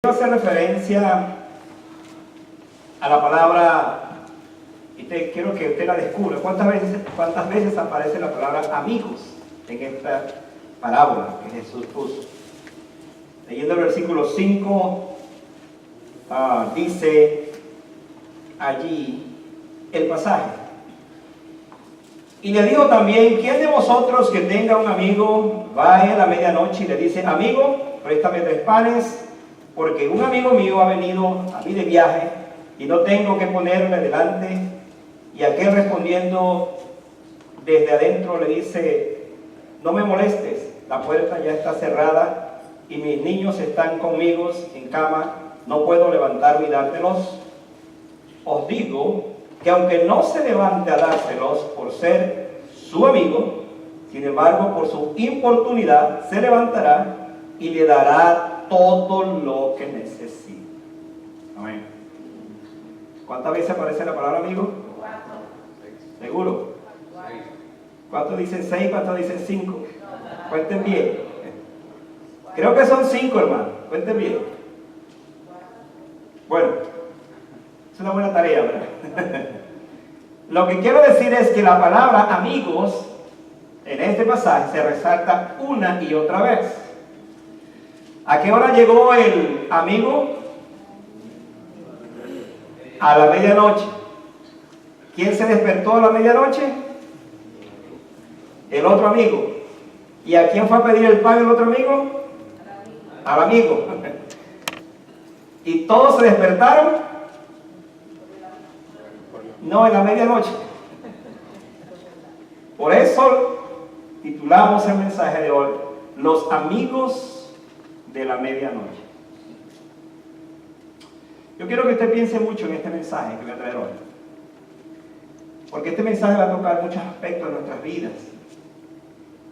Quiero hacer referencia a la palabra, y quiero que usted la descubra. ¿Cuántas veces aparece la palabra amigos en esta parábola que Jesús puso? Leyendo el versículo 5, dice allí el pasaje. Y le dijo también: ¿quién de vosotros que tenga un amigo vaya a la medianoche y le dice: amigo, préstame 3 panes, porque un amigo mío ha venido a mí de viaje y no tengo que ponerme delante? Y aquel respondiendo desde adentro le dice: no me molestes, la puerta ya está cerrada y mis niños están conmigo en cama, no puedo levantarme y dártelos. Os digo que aunque no se levante a dárselos por ser su amigo, sin embargo por su importunidad se levantará y le dará todo lo que necesita. Amén. ¿Cuántas veces aparece la palabra amigo? 4. ¿Seguro? 4 dicen 6, 4 dicen 5. Cuenten bien. Creo que son 5, hermano. Cuenten bien. Bueno, es una buena tarea, ¿verdad? Lo que quiero decir es que la palabra amigos en este pasaje se resalta una y otra vez. ¿A qué hora llegó el amigo? A la medianoche. ¿Quién se despertó a la medianoche? El otro amigo. ¿Y a quién fue a pedir el pan el otro amigo? Al amigo. ¿Y todos se despertaron? No, en la medianoche. Por eso titulamos el mensaje de hoy: los amigos de la medianoche. Yo quiero que usted piense mucho en este mensaje que voy a traer hoy, porque este mensaje va a tocar muchos aspectos de nuestras vidas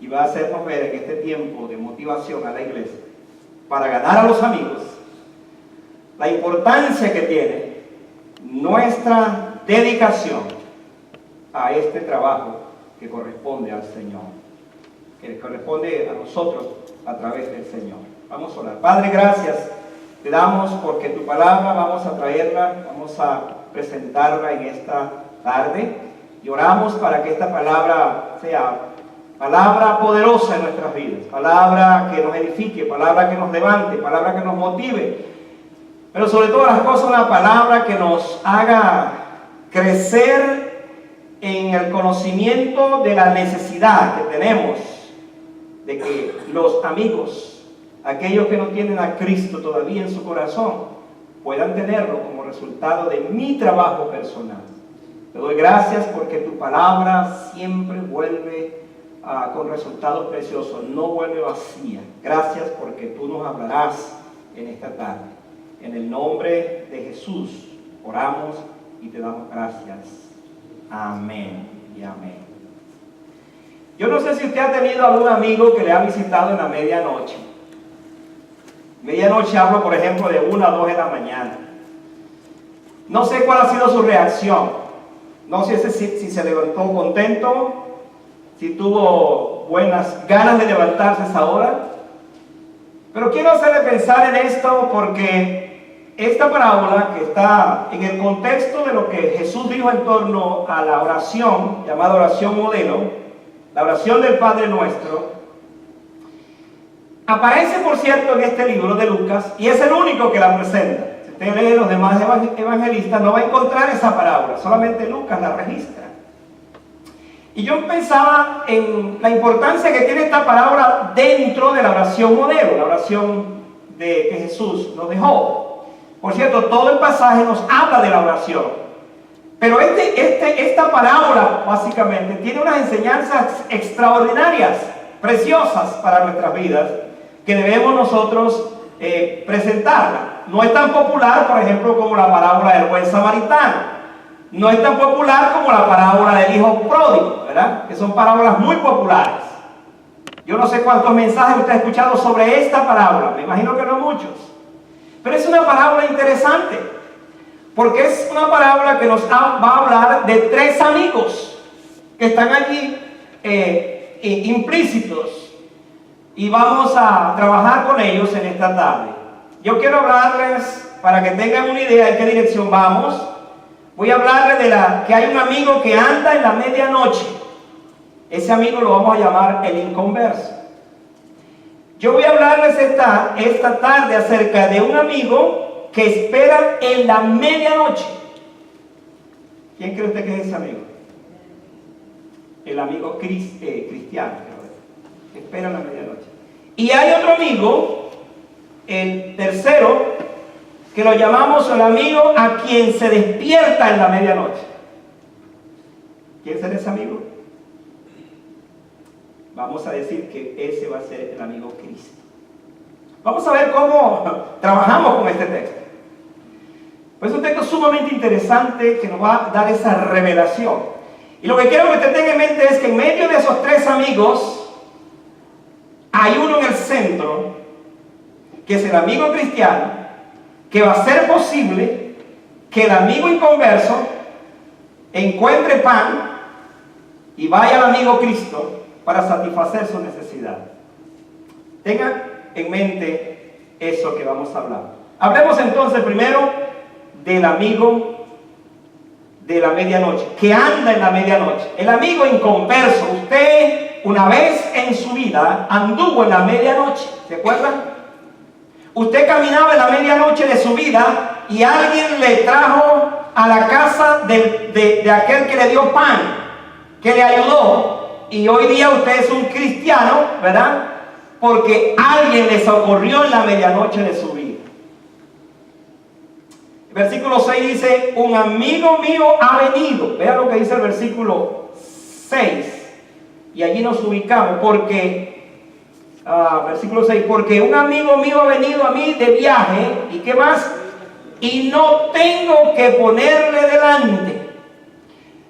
y va a hacernos ver en este tiempo de motivación a la iglesia para ganar a los amigos la importancia que tiene nuestra dedicación a este trabajo que corresponde al Señor, que corresponde a nosotros a través del Señor. Vamos a orar. Padre, gracias te damos porque tu palabra vamos a traerla, vamos a presentarla en esta tarde, y oramos para que esta palabra sea palabra poderosa en nuestras vidas, palabra que nos edifique, palabra que nos levante, palabra que nos motive, pero sobre todas las cosas una palabra que nos haga crecer en el conocimiento de la necesidad que tenemos de que los amigos, aquellos que no tienen a Cristo todavía en su corazón, puedan tenerlo como resultado de mi trabajo personal. Te doy gracias porque tu palabra siempre vuelve con resultados preciosos, no vuelve vacía. Gracias porque tú nos hablarás en esta tarde. En el nombre de Jesús oramos y te damos gracias. Amén y amén. Yo no sé si usted ha tenido algún amigo que le ha visitado en la medianoche. Medianoche hablo, por ejemplo, de 1 a 2 de la mañana. No sé cuál ha sido su reacción. No sé si se levantó contento, si tuvo buenas ganas de levantarse a esa hora. Pero quiero hacerle pensar en esto porque esta parábola, que está en el contexto de lo que Jesús dijo en torno a la oración, llamada oración modelo, la oración del Padre Nuestro, aparece, por cierto, en este libro de Lucas, y es el único que la presenta. Si usted lee los demás evangelistas, no va a encontrar esa parábola, solamente Lucas la registra. Y yo pensaba en la importancia que tiene esta parábola dentro de la oración modelo, la oración que Jesús nos dejó. Por cierto, todo el pasaje nos habla de la oración, pero esta parábola básicamente tiene unas enseñanzas extraordinarias, preciosas para nuestras vidas, que debemos nosotros presentarla. No es tan popular, por ejemplo, como la parábola del buen samaritano. No es tan popular como la parábola del hijo pródigo, ¿verdad? Que son parábolas muy populares. Yo no sé cuántos mensajes usted ha escuchado sobre esta parábola, me imagino que no muchos. Pero es una parábola interesante, porque es una parábola que nos va a hablar de 3 amigos que están allí implícitos, y vamos a trabajar con ellos en esta tarde. yo quiero hablarles, para que tengan una idea en qué dirección vamos, voy a hablarles de que hay un amigo que anda en la medianoche. Ese amigo lo vamos a llamar el inconverso. Yo voy a hablarles esta tarde acerca de un amigo que espera en la medianoche. ¿Quién cree usted que es ese amigo? El amigo cristiano, que espera en la medianoche. Y hay otro amigo, el tercero, que lo llamamos el amigo a quien se despierta en la medianoche. ¿Quién será ese amigo? Vamos a decir que ese va a ser el amigo Cristo. Vamos a ver cómo trabajamos con este texto. Pues es un texto sumamente interesante que nos va a dar esa revelación. Y lo que quiero que usted tenga en mente es que en medio de esos tres amigos hay uno en el centro, que es el amigo cristiano, que va a hacer posible que el amigo inconverso encuentre pan y vaya al amigo Cristo para satisfacer su necesidad. Tengan en mente eso que vamos a hablar. Hablemos entonces primero del amigo de la medianoche, que anda en la medianoche. El amigo inconverso. Usted una vez en su vida anduvo en la medianoche, ¿se acuerdan? Usted caminaba en la medianoche de su vida y alguien le trajo a la casa de aquel que le dio pan, que le ayudó. Y hoy día usted es un cristiano, ¿verdad? Porque alguien le socorrió en la medianoche de su vida. El versículo 6 dice, un amigo mío ha venido. Vean lo que dice el versículo 6. Y allí nos ubicamos, porque, versículo 6, porque un amigo mío ha venido a mí de viaje, ¿y qué más? Y no tengo que ponerle delante.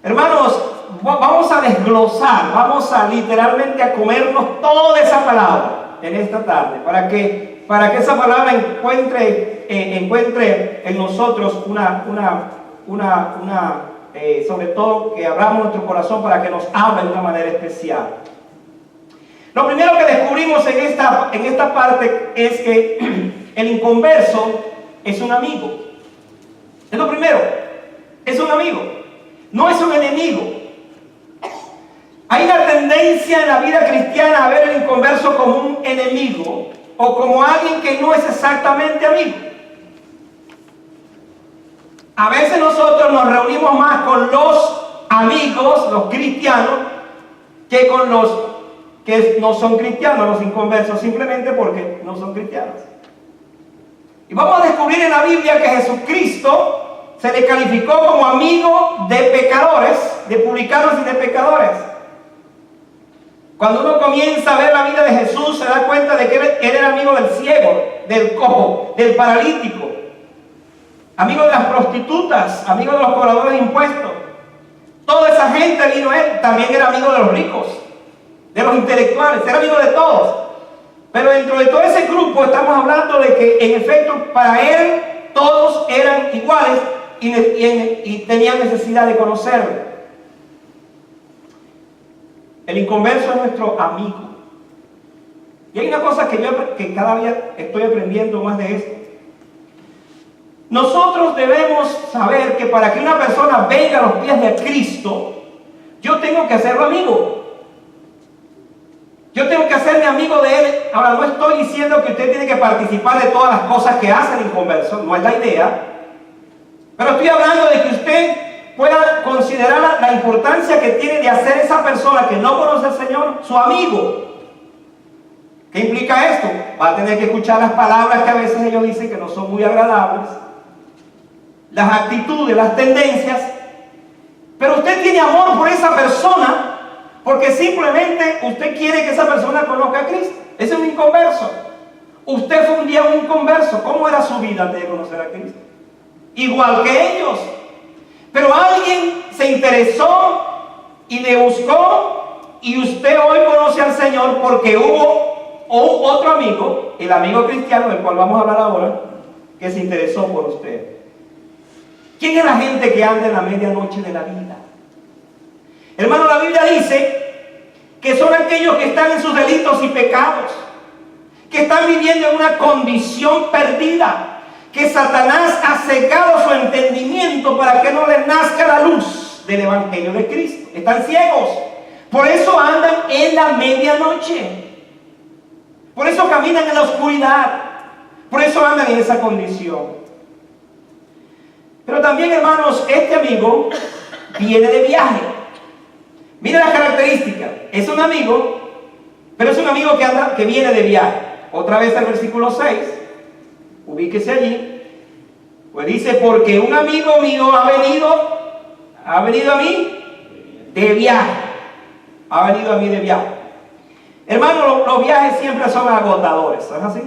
Hermanos, vamos a desglosar, vamos a literalmente a comernos toda esa palabra en esta tarde, para que esa palabra encuentre en nosotros sobre todo que abramos nuestro corazón para que nos hable de una manera especial. Lo primero que descubrimos en esta parte es que el inconverso es un amigo. Es lo primero, es un amigo, no es un enemigo. Hay una tendencia en la vida cristiana a ver el inconverso como un enemigo o como alguien que no es exactamente amigo. A veces nosotros nos reunimos más con los amigos, los cristianos, que con los que no son cristianos, los inconversos, simplemente porque no son cristianos. Y vamos a descubrir en la Biblia que Jesucristo se le calificó como amigo de pecadores, de publicanos y de pecadores. Cuando uno comienza a ver la vida de Jesús, se da cuenta de que él era amigo del ciego, del cojo, del paralítico, amigo de las prostitutas, amigo de los cobradores de impuestos. Toda esa gente vino a él. También era amigo de los ricos, de los intelectuales, era amigo de todos. Pero dentro de todo ese grupo estamos hablando de que en efecto para él todos eran iguales y tenían necesidad de conocerlo. El inconverso es nuestro amigo. Y hay una cosa que cada día estoy aprendiendo más de esto. Nosotros debemos saber que para que una persona venga a los pies de Cristo, yo tengo que hacerlo amigo. Yo tengo que hacerme amigo de él. Ahora, no estoy diciendo que usted tiene que participar de todas las cosas que hace el inconverso, no es la idea. Pero estoy hablando de que usted pueda considerar la importancia que tiene de hacer esa persona que no conoce al Señor su amigo. ¿Qué implica esto? Va a tener que escuchar las palabras que a veces ellos dicen que no son muy agradables, las actitudes, las tendencias, pero usted tiene amor por esa persona porque simplemente usted quiere que esa persona conozca a Cristo. Ese es un inconverso. Usted fue un día un inconverso. ¿Cómo era su vida antes de conocer a Cristo? Igual que ellos. Pero alguien se interesó y le buscó, y usted hoy conoce al Señor porque hubo otro amigo, el amigo cristiano del cual vamos a hablar ahora, que se interesó por usted. ¿Quién es la gente que anda en la medianoche de la vida? Hermano, la Biblia dice que son aquellos que están en sus delitos y pecados, que están viviendo en una condición perdida, que Satanás ha cegado su entendimiento para que no les nazca la luz del Evangelio de Cristo. Están ciegos. Por eso andan en la medianoche. Por eso caminan en la oscuridad. Por eso andan en esa condición. Pero también, hermanos, este amigo viene de viaje. Mira las características. Es un amigo, pero es un amigo que viene de viaje. Otra vez el versículo 6. Ubíquese allí. Pues dice, porque un amigo mío ha venido a mí de viaje. Ha venido a mí de viaje. Hermanos, los viajes siempre son agotadores, ¿es así?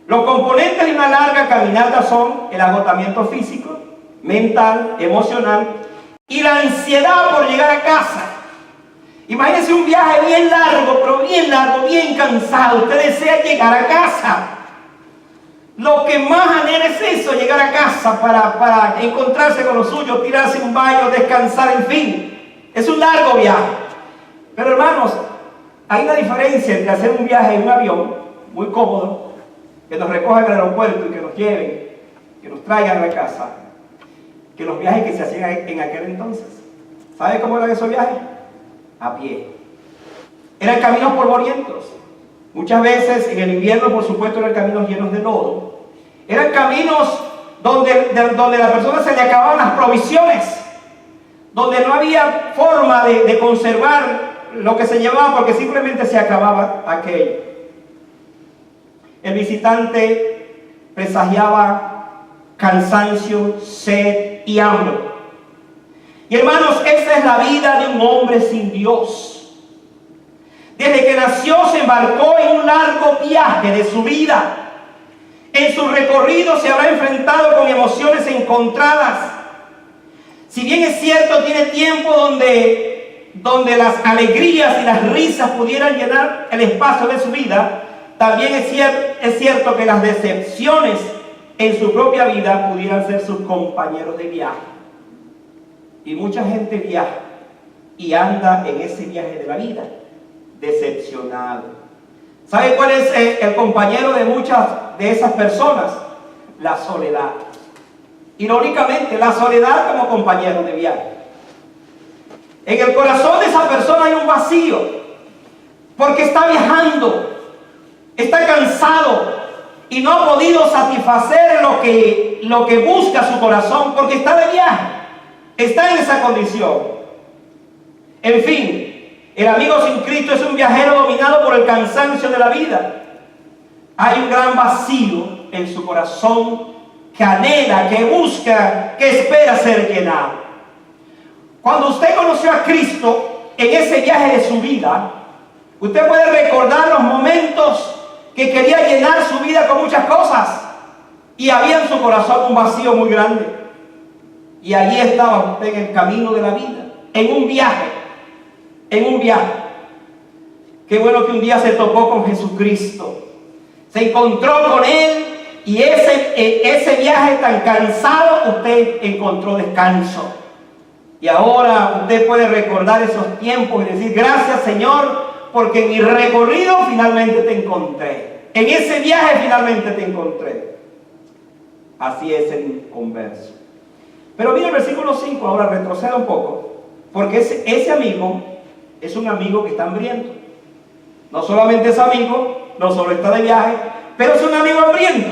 Los componentes de una larga caminata son el agotamiento físico, mental, emocional y la ansiedad por llegar a casa. Imagínense un viaje bien largo, pero bien largo, bien cansado. Usted desea llegar a casa. Lo que más anhela es eso, llegar a casa para encontrarse con los suyos, tirarse un baño, descansar, en fin. Es un largo viaje. Pero hermanos, hay una diferencia entre hacer un viaje en un avión muy cómodo, que nos recoja en el aeropuerto y que nos lleven, que nos traigan a la casa, que los viajes que se hacían en aquel entonces. ¿Sabe cómo eran esos viajes? A pie. Eran caminos polvorientos. Muchas veces en el invierno, por supuesto, eran caminos llenos de lodo. Eran caminos donde a la persona se le acababan las provisiones, donde no había forma de conservar lo que se llevaba porque simplemente se acababa aquello. El visitante presagiaba cansancio, sed y hambre. Y hermanos, esa es la vida de un hombre sin Dios. Desde que nació se embarcó en un largo viaje de su vida. En su recorrido se habrá enfrentado con emociones encontradas. Si bien es cierto, tiene tiempo donde las alegrías y las risas pudieran llenar el espacio de su vida, también es cierto que las decepciones en su propia vida pudieran ser sus compañeros de viaje. Y mucha gente viaja y anda en ese viaje de la vida decepcionado. ¿Sabe cuál es el compañero de muchas de esas personas? La soledad. Irónicamente, la soledad como compañero de viaje. En el corazón de esa persona hay un vacío, porque está viajando, está cansado y no ha podido satisfacer lo que busca su corazón, porque está de viaje, está en esa condición. En fin, el amigo sin Cristo es un viajero dominado por el cansancio de la vida. Hay un gran vacío en su corazón que anhela, que busca, que espera ser llenado. Cuando usted conoció a Cristo en ese viaje de su vida, usted puede recordar los momentos que quería llenar su vida con muchas cosas y había en su corazón un vacío muy grande. Y allí estaba usted en el camino de la vida, en un viaje. Qué bueno que un día se topó con Jesucristo, se encontró con Él y ese viaje tan cansado usted encontró descanso. Y ahora usted puede recordar esos tiempos y decir, gracias Señor, porque en mi recorrido finalmente te encontré. En ese viaje finalmente te encontré. Así es el converso. Pero mira el versículo 5, ahora retroceda un poco, porque ese amigo es un amigo que está hambriento. No solamente es amigo, no solo está de viaje, pero es un amigo hambriento.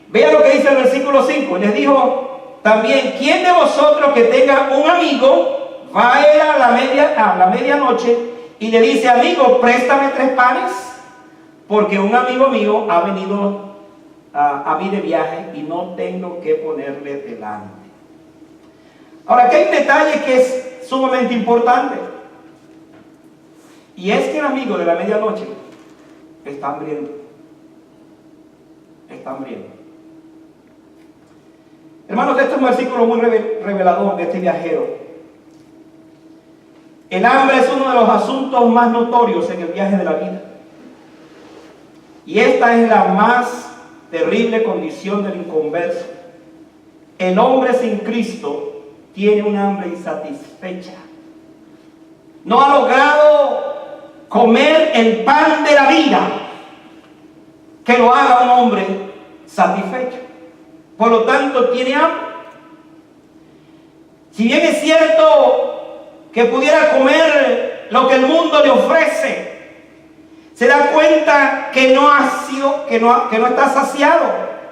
Vea lo que dice el versículo 5. Les dijo también, ¿quién de vosotros que tenga un amigo va a ir a la medianoche y le dice, amigo, préstame 3 panes? Porque un amigo mío ha venido a mí de viaje y no tengo que ponerle delante. Ahora, aquí hay un detalle que es sumamente importante. Y es que el amigo de la medianoche está hambriento. Está hambriento. Hermanos, este es un versículo muy revelador de este viajero. El hambre es uno de los asuntos más notorios en el viaje de la vida. Y esta es la más terrible condición del inconverso. El hombre sin Cristo tiene un hambre insatisfecha. No ha logrado comer el pan de la vida. que lo haga un hombre satisfecho. Por lo tanto, tiene hambre. Si bien es cierto que pudiera comer lo que el mundo le ofrece, se da cuenta que no está saciado,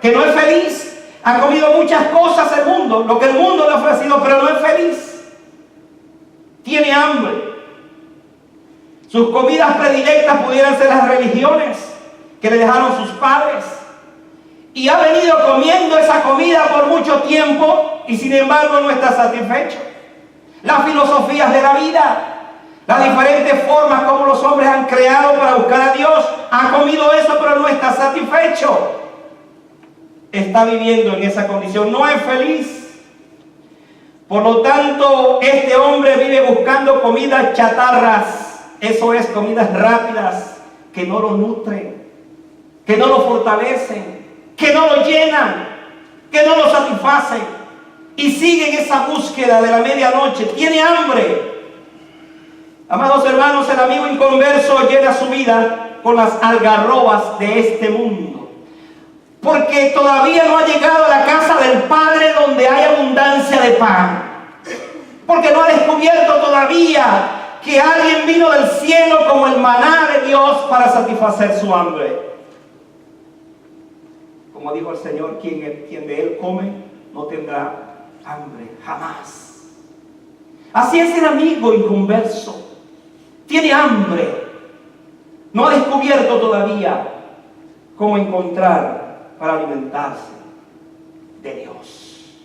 que no es feliz. Ha comido muchas cosas el mundo, lo que el mundo le ha ofrecido, pero no es feliz. Tiene hambre. Sus comidas predilectas pudieran ser las religiones que le dejaron sus padres. Y ha venido comiendo esa comida por mucho tiempo y sin embargo no está satisfecho. Las filosofías de la vida, las diferentes formas como los hombres han creado para buscar a Dios, ha comido eso pero no está satisfecho. Está viviendo en esa condición, no es feliz. Por lo tanto, este hombre vive buscando comidas chatarras, eso es, comidas rápidas, que no lo nutren, que no lo fortalecen, que no lo llenan, que no lo satisfacen, y sigue en esa búsqueda de la medianoche. Tiene hambre. Amados hermanos, el amigo inconverso llena su vida con las algarrobas de este mundo, porque todavía no ha llegado a la casa del Padre donde hay abundancia de pan, porque no ha descubierto todavía que alguien vino del cielo como el maná de Dios para satisfacer su hambre. Como dijo el Señor, quien de Él come no tendrá hambre jamás. Así es el amigo inconverso. Tiene hambre. No ha descubierto todavía cómo encontrar para alimentarse de Dios.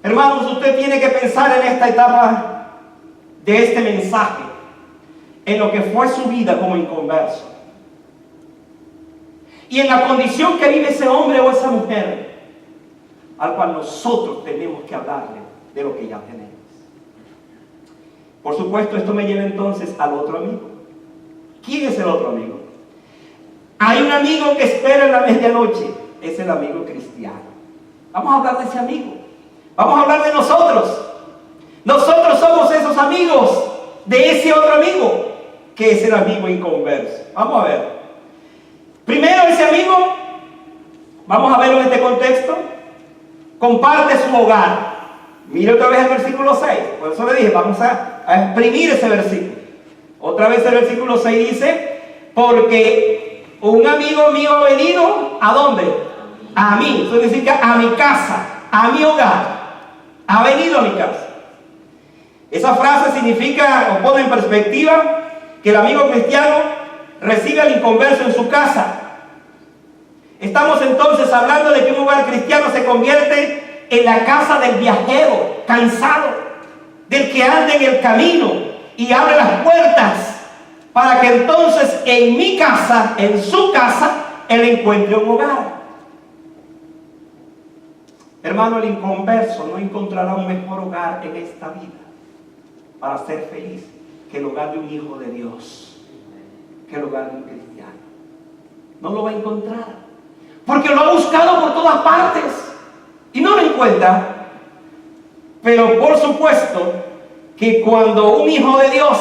Hermanos, usted tiene que pensar en esta etapa de este mensaje, en lo que fue su vida como inconverso y en la condición que vive ese hombre o esa mujer, al cual nosotros tenemos que hablarle de lo que ya tenemos. Por supuesto, esto me lleva entonces al otro amigo. ¿Quién es el otro amigo? Hay un amigo que espera en la medianoche, es el amigo cristiano. Vamos a hablar de ese amigo. Vamos a hablar de nosotros. Nosotros somos esos amigos de ese otro amigo, que es el amigo inconverso. Vamos a ver. Primero, ese amigo, vamos a verlo en este contexto, comparte su hogar. Mire otra vez el versículo 6. Por eso le dije, vamos a exprimir ese versículo. Otra vez el versículo 6 dice, porque un amigo mío ha venido, ¿a dónde? A mí. Eso significa a mi casa, a mi hogar. Ha venido a mi casa. Esa frase significa, o pone en perspectiva, que el amigo cristiano recibe al inconverso en su casa. Estamos entonces hablando de que un hogar cristiano se convierte en la casa del viajero cansado, del que anda en el camino y abre las puertas para que entonces en mi casa, en su casa, él encuentre un hogar. Hermano, el inconverso no encontrará un mejor hogar en esta vida para ser feliz que el hogar de un hijo de Dios, que el hogar de un cristiano. No lo va a encontrar, porque lo ha buscado por todas partes y no lo encuentra. Pero por supuesto que cuando un hijo de Dios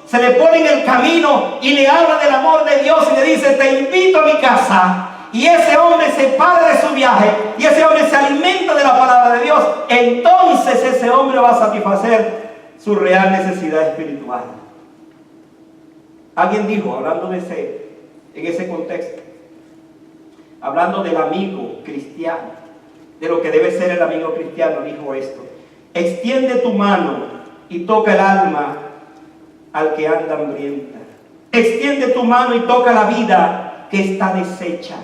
se le pone en el camino y le habla del amor de Dios y le dice, te invito a mi casa, y ese hombre se para de su viaje y ese hombre se alimenta de la palabra de Dios, entonces ese hombre va a satisfacer su real necesidad espiritual. Alguien dijo, hablando en ese contexto, hablando del amigo cristiano, de lo que debe ser el amigo cristiano, dijo esto: extiende tu mano y toca el alma al que anda hambrienta. Extiende tu mano y toca la vida que está deshecha.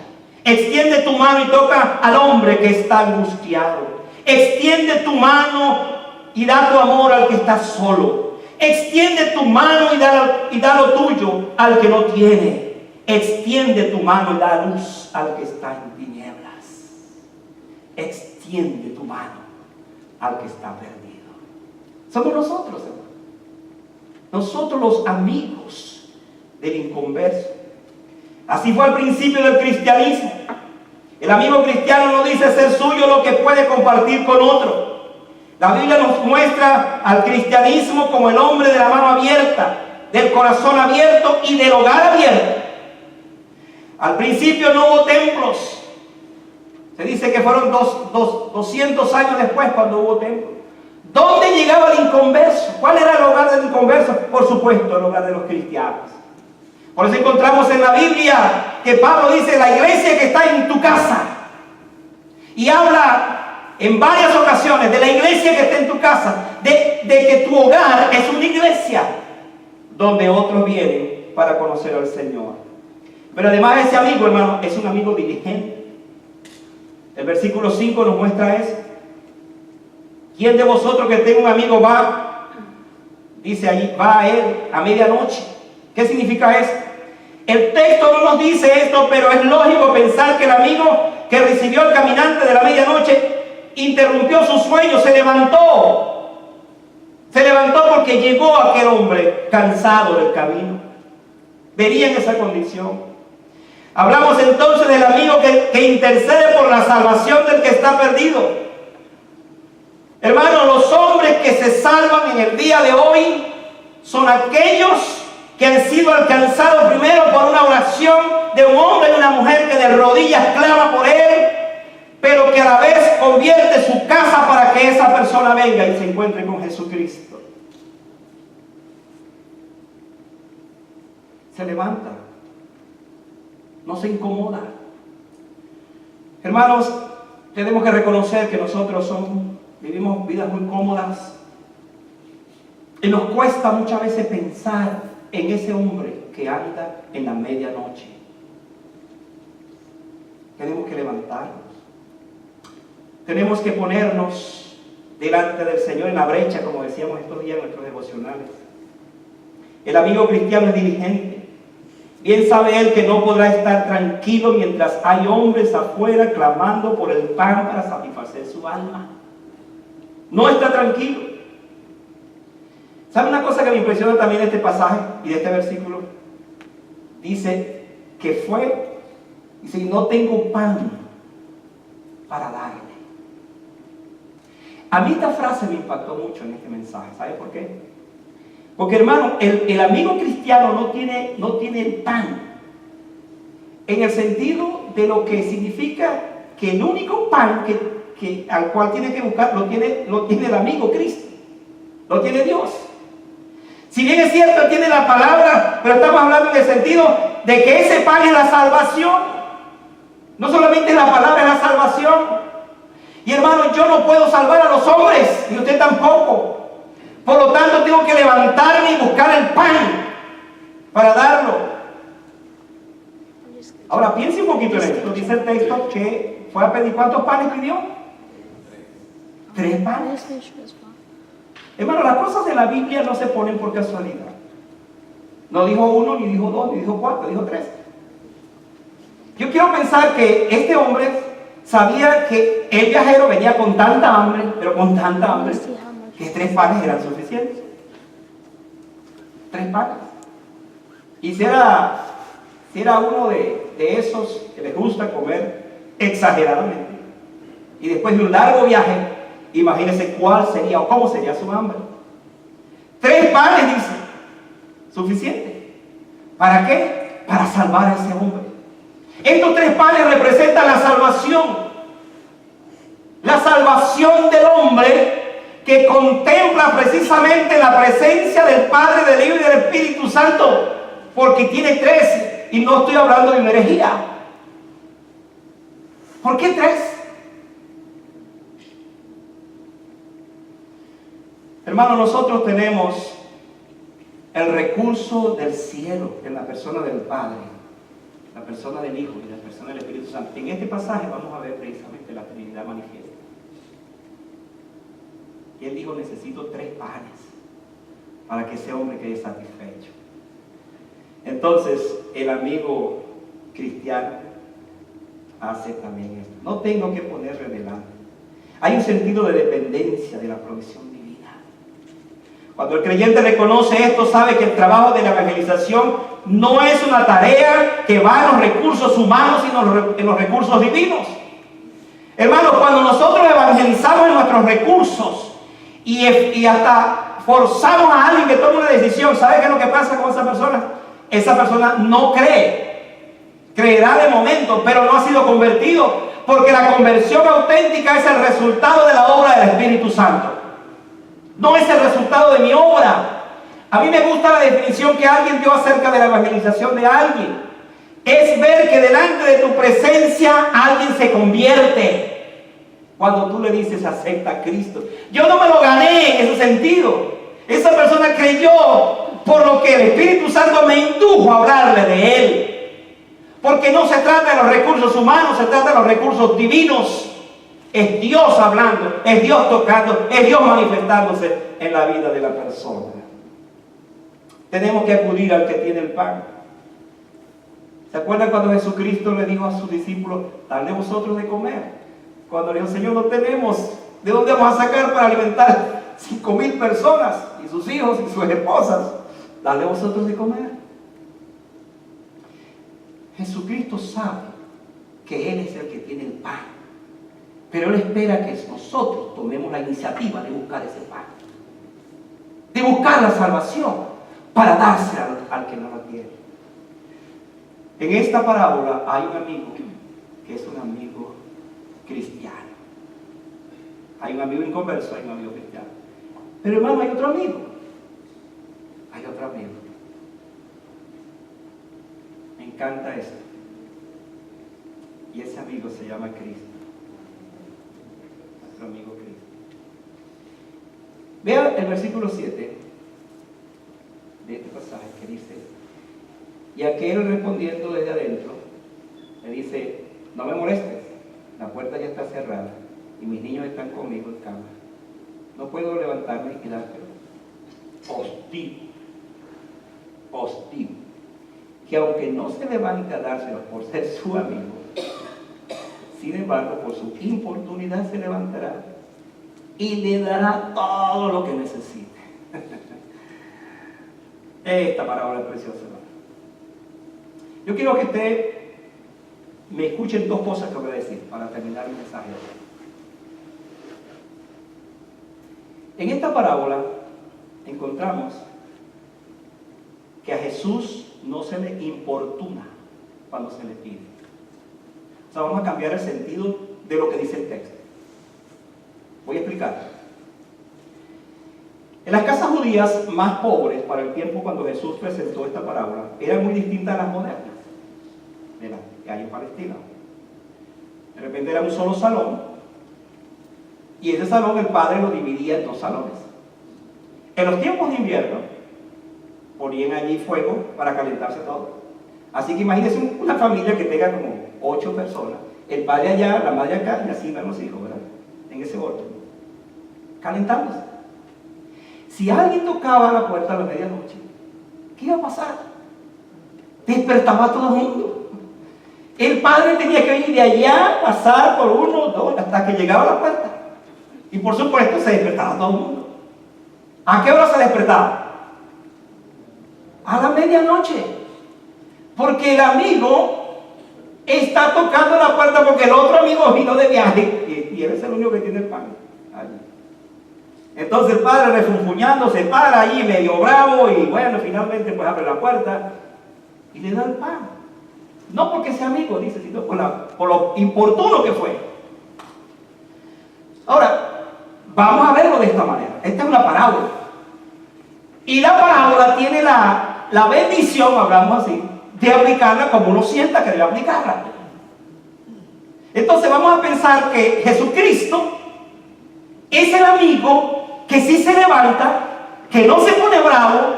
Extiende tu mano y toca al hombre que está angustiado. Extiende tu mano y da tu amor al que está solo. Extiende tu mano y da lo tuyo al que no tiene. Extiende tu mano y da luz al que está en tinieblas. Extiende tu mano al que está perdido. Somos nosotros, hermano. Nosotros los amigos del inconverso. Así fue al principio del cristianismo. El amigo cristiano no dice ser suyo lo que puede compartir con otro. La Biblia nos muestra al cristianismo como el hombre de la mano abierta, del corazón abierto y del hogar abierto. Al principio no hubo templos. Se dice que fueron 200 años después cuando hubo templos. ¿Dónde llegaba el inconverso? ¿Cuál era el hogar del inconverso? Por supuesto, el hogar de los cristianos. Por eso encontramos en la Biblia que Pablo dice, la iglesia que está en tu casa. Y habla en varias ocasiones de la iglesia que está en tu casa, de que tu hogar es una iglesia donde otros vienen para conocer al Señor. Pero además ese amigo, hermano, es un amigo diligente. El versículo 5 nos muestra eso. ¿Quién de vosotros que tenga un amigo va, dice allí, va a él a medianoche? ¿Qué significa eso? El texto no nos dice esto, pero es lógico pensar que el amigo que recibió al caminante de la medianoche interrumpió su sueño, se levantó. Se levantó porque llegó aquel hombre cansado del camino. Venía en esa condición. Hablamos entonces del amigo que intercede por la salvación del que está perdido. Hermanos, los hombres que se salvan en el día de hoy son aquellos que han sido alcanzados primero por una oración de un hombre y una mujer que de rodillas clama por él, pero que a la vez convierte su casa para que esa persona venga y se encuentre con Jesucristo. Se levanta, no se incomoda. Hermanos, tenemos que reconocer que nosotros vivimos vidas muy cómodas y nos cuesta muchas veces pensar en ese hombre que anda en la medianoche. Tenemos que levantarnos. Tenemos que ponernos delante del Señor en la brecha, como decíamos estos días en nuestros devocionales. El amigo cristiano es diligente. Bien sabe él que no podrá estar tranquilo mientras hay hombres afuera clamando por el pan para satisfacer su alma. No está tranquilo. ¿Sabe una cosa que me impresiona también de este pasaje y de este versículo? Dice que dice, no tengo pan para darle. A mí esta frase me impactó mucho en este mensaje. ¿Sabe por qué? Porque, hermano, el amigo cristiano no tiene el pan en el sentido de lo que significa que el único pan al cual tiene que buscar lo tiene el amigo Cristo, lo tiene Dios. Si bien es cierto, tiene la palabra, pero estamos hablando en el sentido de que ese pan es la salvación. No solamente la palabra es la salvación. Y hermano, yo no puedo salvar a los hombres, y usted tampoco. Por lo tanto, tengo que levantarme y buscar el pan para darlo. Ahora, piense un poquito en esto. Dice el texto que fue a pedir, ¿cuántos panes pidió? 3 panes. Hermano, las cosas de la Biblia no se ponen por casualidad. No dijo 1, ni dijo 2, ni dijo 4, dijo 3. Yo quiero pensar que este hombre sabía que el viajero venía con tanta hambre, pero con tanta hambre, que 3 panes eran suficientes. 3 panes. Y si era uno de esos que les gusta comer exageradamente, y después de un largo viaje, imagínense cuál sería o cómo sería su hambre. 3 panes, dice, suficiente. ¿Para qué? Para salvar a ese hombre. Estos 3 panes representan la salvación. La salvación del hombre que contempla precisamente la presencia del Padre, del Hijo y del Espíritu Santo, porque tiene 3, y no estoy hablando de una herejía. ¿Por qué 3? Hermanos, nosotros tenemos el recurso del cielo en la persona del Padre, la persona del Hijo y la persona del Espíritu Santo. En este pasaje vamos a ver precisamente la Trinidad manifiesta. Y él dijo, necesito 3 panes para que ese hombre quede satisfecho. Entonces, el amigo cristiano hace también esto. No tengo que ponerle delante. Hay un sentido de dependencia de la provisión divina. Cuando el creyente reconoce esto, sabe que el trabajo de la evangelización no es una tarea que va en los recursos humanos, sino en los recursos divinos. Hermanos, cuando nosotros evangelizamos en nuestros recursos y hasta forzamos a alguien que tome una decisión, ¿sabe qué es lo que pasa con esa persona? Esa persona no cree Creerá de momento, pero no ha sido convertido, porque la conversión auténtica es el resultado de la obra del Espíritu Santo. No es el resultado de mi obra. A mí me gusta la definición que alguien dio acerca de la evangelización de alguien. Es ver que delante de tu presencia alguien se convierte. Cuando tú le dices acepta a Cristo. Yo no me lo gané en ese sentido. Esa persona creyó por lo que el Espíritu Santo me indujo a hablarle de Él. Porque no se trata de los recursos humanos, se trata de los recursos divinos. Es Dios hablando, es Dios tocando, es Dios manifestándose en la vida de la persona. Tenemos que acudir al que tiene el pan. ¿Se acuerdan cuando Jesucristo le dijo a sus discípulos, dale vosotros de comer? Cuando le dijo, Señor, no tenemos, ¿de dónde vamos a sacar para alimentar 5,000 personas y sus hijos y sus esposas? Dale vosotros de comer. Jesucristo sabe que Él es el que tiene el pan, pero Él espera que nosotros tomemos la iniciativa de buscar ese pan, de buscar la salvación para dársela al que no la tiene. En esta parábola hay un amigo que es un amigo cristiano. Hay un amigo inconverso, hay un amigo cristiano. Pero hermano, hay otro amigo. Hay otro amigo. Me encanta esto. Y ese amigo se llama Cristo. Nuestro amigo Cristo. Vea el versículo 7 de este pasaje que dice: y aquel respondiendo desde adentro le dice, no me molestes, la puerta ya está cerrada y mis niños están conmigo en cama. No puedo levantarme y quedártelo. Hostil. Que aunque no se levante a dárselo por ser su amigo, sin embargo, por su importunidad se levantará y le dará todo lo que necesite. Esta parábola es preciosa, hermano. Yo quiero que usted me escuchen dos cosas que voy a decir para terminar mi mensaje. En esta parábola encontramos que a Jesús no se le importuna cuando se le pide. O sea, vamos a cambiar el sentido de lo que dice el texto. Voy a explicar. En las casas judías más pobres, para el tiempo cuando Jesús presentó esta parábola, eran muy distintas a las modernas de las que hay en Palestina. De repente era un solo salón, y ese salón el padre lo dividía en 2 salones. En los tiempos de invierno ponían allí fuego para calentarse todo. Así que imagínense una familia que tenga como 8 personas, el padre allá, la madre acá, y así van los hijos, ¿verdad? En ese orden, calentándose. Si alguien tocaba la puerta a la medianoche, ¿qué iba a pasar? Despertaba a todo el mundo. El padre tenía que venir de allá, pasar por 1, 2, hasta que llegaba a la puerta. Y por supuesto se despertaba todo el mundo. ¿A qué hora se despertaba? A la medianoche. Porque el amigo está tocando la puerta porque el otro amigo vino de viaje y él es el único que tiene el pan allí. Entonces el padre, refunfuñando, se para ahí medio bravo y bueno, finalmente pues abre la puerta y le da el pan. No porque sea amigo, dice, sino por lo importuno que fue. Ahora, vamos a verlo de esta manera. Esta es una parábola. Y la parábola tiene la bendición, hablamos así, de aplicarla como uno sienta que debe aplicarla. Entonces vamos a pensar que Jesucristo es el amigo que sí se levanta, que no se pone bravo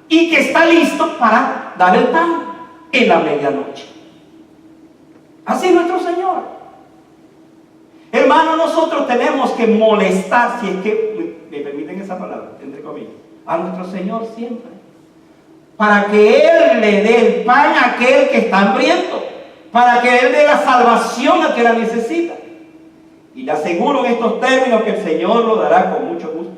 y que está listo para dar el pan en la medianoche. Así es nuestro Señor. Hermano, nosotros tenemos que molestar, si es que me permiten esa palabra, entre comillas, a nuestro Señor siempre, para que Él le dé el pan a aquel que está hambriento, para que Él dé la salvación a que la necesita. Y le aseguro en estos términos que el Señor lo dará con mucho gusto.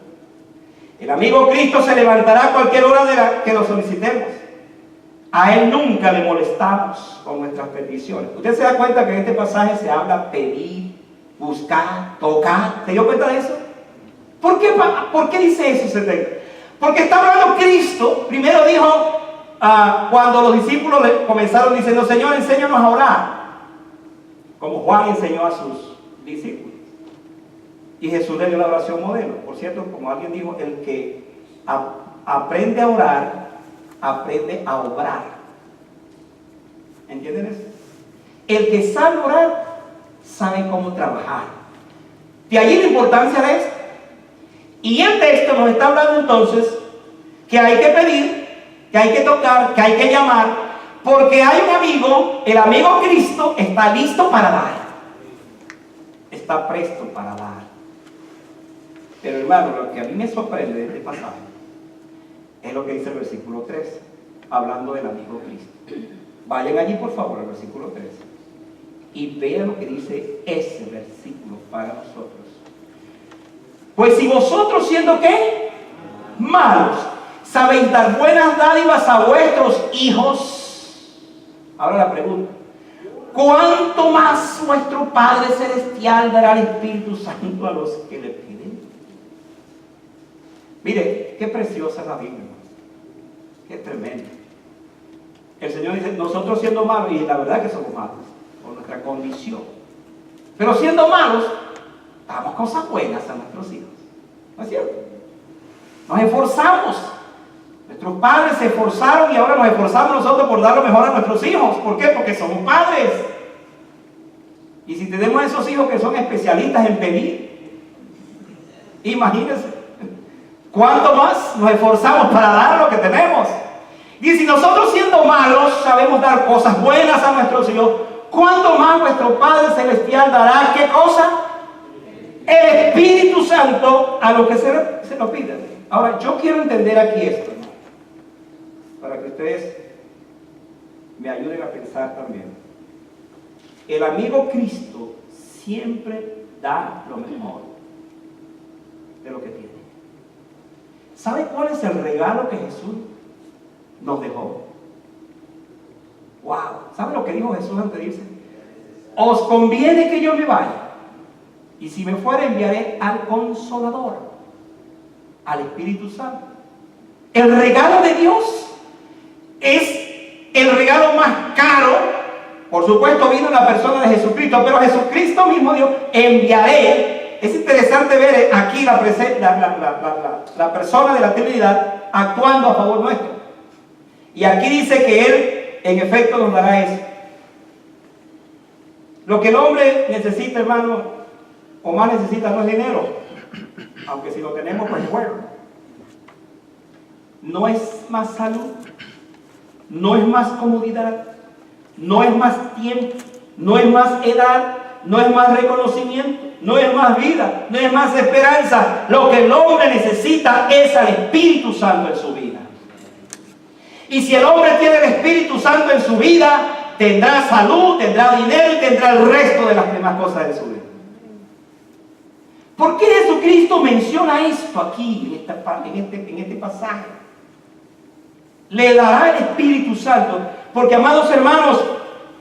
El amigo Cristo se levantará a cualquier hora de la que lo solicitemos. A Él nunca le molestamos con nuestras peticiones. Usted se da cuenta que en este pasaje se habla pedir, buscar, tocar. ¿Se dio cuenta de eso? ¿Por qué dice eso? Porque está hablando Cristo. Primero dijo, cuando los discípulos le comenzaron diciendo, Señor, enséñanos a orar, como Juan enseñó a sus discípulos. Y Jesús le dio la oración modelo. Por cierto, como alguien dijo, el que aprende a orar, aprende a obrar. ¿Entienden eso? El que sabe orar, sabe cómo trabajar. De allí la importancia de esto. Y el texto nos está hablando entonces que hay que pedir, que hay que tocar, que hay que llamar, porque hay un amigo, el amigo Cristo está listo para dar. Está presto para dar. Pero hermano, lo que a mí me sorprende de este pasaje es lo que dice el versículo 3, hablando del amigo Cristo. Vayan allí por favor al versículo 3 y vean lo que dice ese versículo para nosotros. Pues si vosotros siendo ¿qué? Malos, sabéis dar buenas dádivas a vuestros hijos. Ahora la pregunta, ¿cuánto más vuestro Padre Celestial dará el Espíritu Santo a los que le piden? Mire, qué preciosa es la Biblia, qué tremendo. El Señor dice, nosotros siendo malos, y la verdad que somos malos, por nuestra condición, pero siendo malos, damos cosas buenas a nuestros hijos. ¿No es cierto? Nos esforzamos. Nuestros padres se esforzaron y ahora nos esforzamos nosotros por dar lo mejor a nuestros hijos. ¿Por qué? Porque somos padres. Y si tenemos esos hijos que son especialistas en pedir, imagínense, ¿cuánto más nos esforzamos para dar lo que tenemos? Y si nosotros siendo malos sabemos dar cosas buenas a nuestros hijos, ¿cuánto más nuestro Padre Celestial dará qué cosa? El Espíritu Santo a los que se lo piden. Ahora, yo quiero entender aquí esto, ¿no? Para que ustedes me ayuden a pensar también. El amigo Cristo siempre da lo mejor de lo que tiene. ¿Sabe cuál es el regalo que Jesús nos dejó? ¡Wow! ¿Sabe lo que dijo Jesús antes de irse? Os conviene que yo me vaya. Y si me fuera, enviaré al Consolador, al Espíritu Santo. El regalo de Dios es el regalo más caro. Por supuesto, vino la persona de Jesucristo, pero Jesucristo mismo dijo, enviaré. Es interesante ver aquí la persona de la Trinidad actuando a favor nuestro. Y aquí dice que Él, en efecto, nos dará eso. Lo que el hombre necesita, hermano, o más necesita, no es dinero, aunque si lo tenemos pues bueno. No es más salud, no es más comodidad, no es más tiempo, no es más edad, no es más reconocimiento, no es más vida, no es más esperanza. Lo que el hombre necesita es al Espíritu Santo en su vida. Y si el hombre tiene el Espíritu Santo en su vida, tendrá salud, tendrá dinero y tendrá el resto de las demás cosas de su vida. ¿Por qué Jesucristo menciona esto aquí, en este pasaje? Le dará el Espíritu Santo, porque, amados hermanos,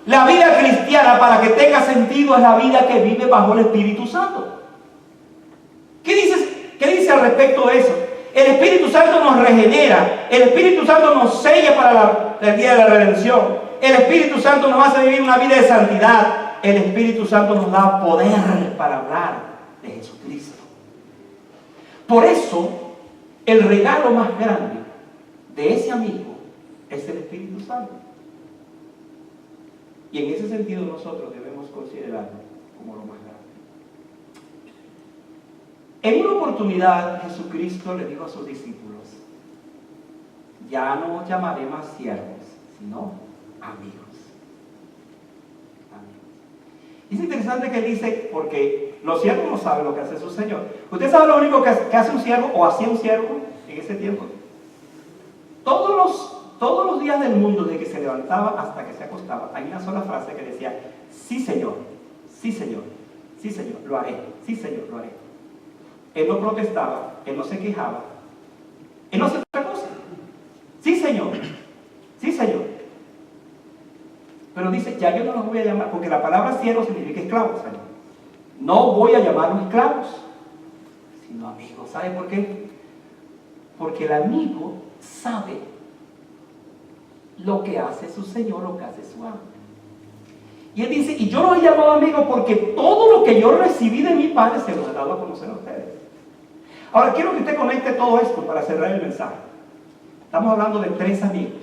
la vida cristiana, para que tenga sentido, es la vida que vive bajo el Espíritu Santo. ¿Qué dice al respecto de eso? El Espíritu Santo nos regenera, el Espíritu Santo nos sella para el día de la redención, el Espíritu Santo nos hace vivir una vida de santidad, el Espíritu Santo nos da poder para hablar de Jesucristo. Por eso, el regalo más grande de ese amigo es el Espíritu Santo. Y en ese sentido nosotros debemos considerarlo como lo más grande. En una oportunidad Jesucristo le dijo a sus discípulos, ya no os llamaré más siervos, sino amigos. Es interesante que dice, porque los siervos no saben lo que hace su Señor. ¿Usted sabe lo único que hace un siervo o hacía un siervo en ese tiempo? Todos los días del mundo, desde que se levantaba hasta que se acostaba, hay una sola frase que decía, sí Señor, sí Señor, sí Señor, lo haré, sí Señor, lo haré. Él no protestaba, él no se quejaba, él no hacía otra cosa. Sí Señor, sí Señor. Pero dice, ya yo no los voy a llamar, porque la palabra siervo significa esclavo, Señor. No voy a llamarlos esclavos, sino amigos. ¿Sabe por qué? Porque el amigo sabe lo que hace su Señor, lo que hace su amo. Y él dice, y yo los he llamado amigos porque todo lo que yo recibí de mi Padre se los he dado a conocer a ustedes. Ahora quiero que usted conecte todo esto para cerrar el mensaje. Estamos hablando de 3 amigos.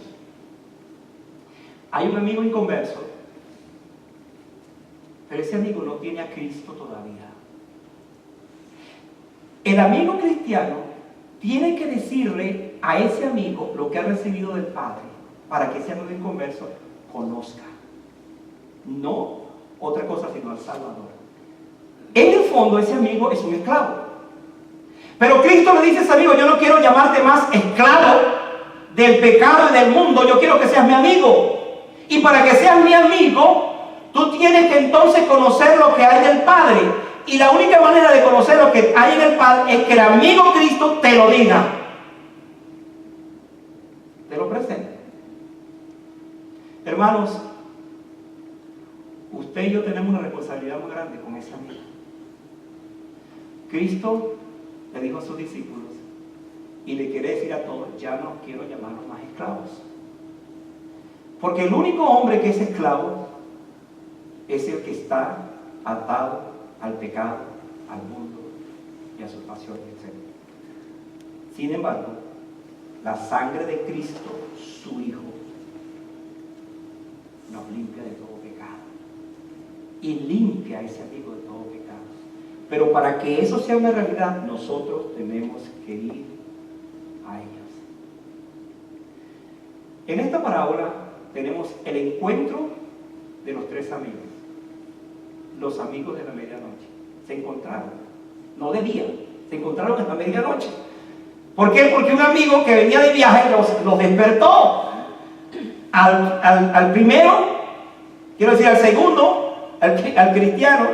Hay un amigo inconverso, pero ese amigo no tiene a Cristo todavía. El amigo cristiano tiene que decirle a ese amigo lo que ha recibido del Padre para que ese amigo inconverso conozca. No otra cosa sino al Salvador. En el fondo ese amigo es un esclavo. Pero Cristo le dice a ese amigo, yo no quiero llamarte más esclavo del pecado y del mundo, yo quiero que seas mi amigo. Y para que seas mi amigo, tú tienes que entonces conocer lo que hay del Padre. Y la única manera de conocer lo que hay en el Padre es que el amigo Cristo te lo diga. Te lo presente. Hermanos, usted y yo tenemos una responsabilidad muy grande con ese amigo. Cristo le dijo a sus discípulos y le quiere decir a todos, ya no quiero llamarlos más esclavos. Porque el único hombre que es esclavo es el que está atado al pecado, al mundo y a sus pasiones, etc. Sin embargo, la sangre de Cristo, su Hijo, nos limpia de todo pecado. Y limpia a ese amigo de todo pecado. Pero para que eso sea una realidad, nosotros tenemos que ir a ellos. En esta parábola tenemos el encuentro de los 3 amigos. Los amigos de la medianoche. Se encontraron. No de día. Se encontraron en la medianoche. ¿Por qué? Porque un amigo que venía de viaje los despertó. Al primero, quiero decir al segundo, al cristiano,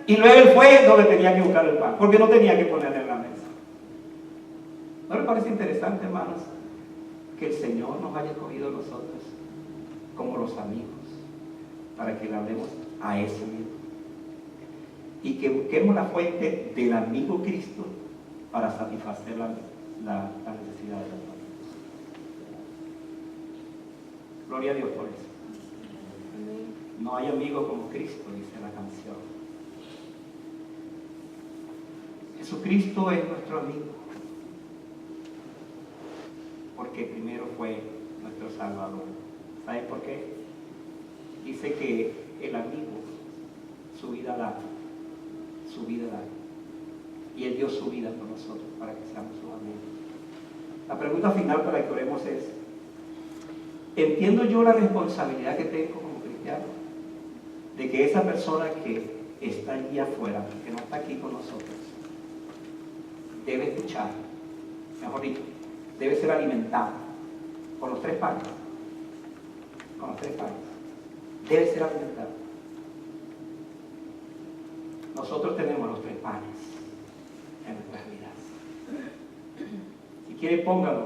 y luego él fue donde tenía que buscar el pan, porque no tenía que ponerle en la mesa. ¿No le parece interesante, hermanos, que el Señor nos haya escogido a nosotros como los amigos para que le hablemos a ese amigo? Y que busquemos la fuente del amigo Cristo para satisfacer la necesidad de los amigos. Gloria a Dios por eso. No hay amigo como Cristo, dice la canción. Jesucristo es nuestro amigo, porque primero fue nuestro Salvador. ¿Sabe por qué? Dice que el amigo su vida da, y Él dio su vida por nosotros para que seamos sus amigos. La pregunta final para que oremos es, ¿entiendo yo la responsabilidad que tengo como cristiano de que esa persona que está allí afuera, que no está aquí con nosotros, debe escuchar, mejor dicho, debe ser alimentado con los 3 panes? Con los 3 panes. Debe ser alimentado. Nosotros tenemos los 3 panes en nuestras vidas. Si quiere, póngale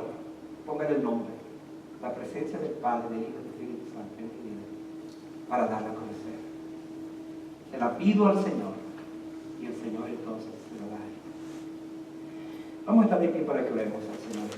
el nombre, la presencia del Padre, del Hijo y del Espíritu Santo en mi vida, para darla a conocer. Se la pido al Señor, y el Señor entonces se la da. Vamos a estar de aquí para que oremos al Señor.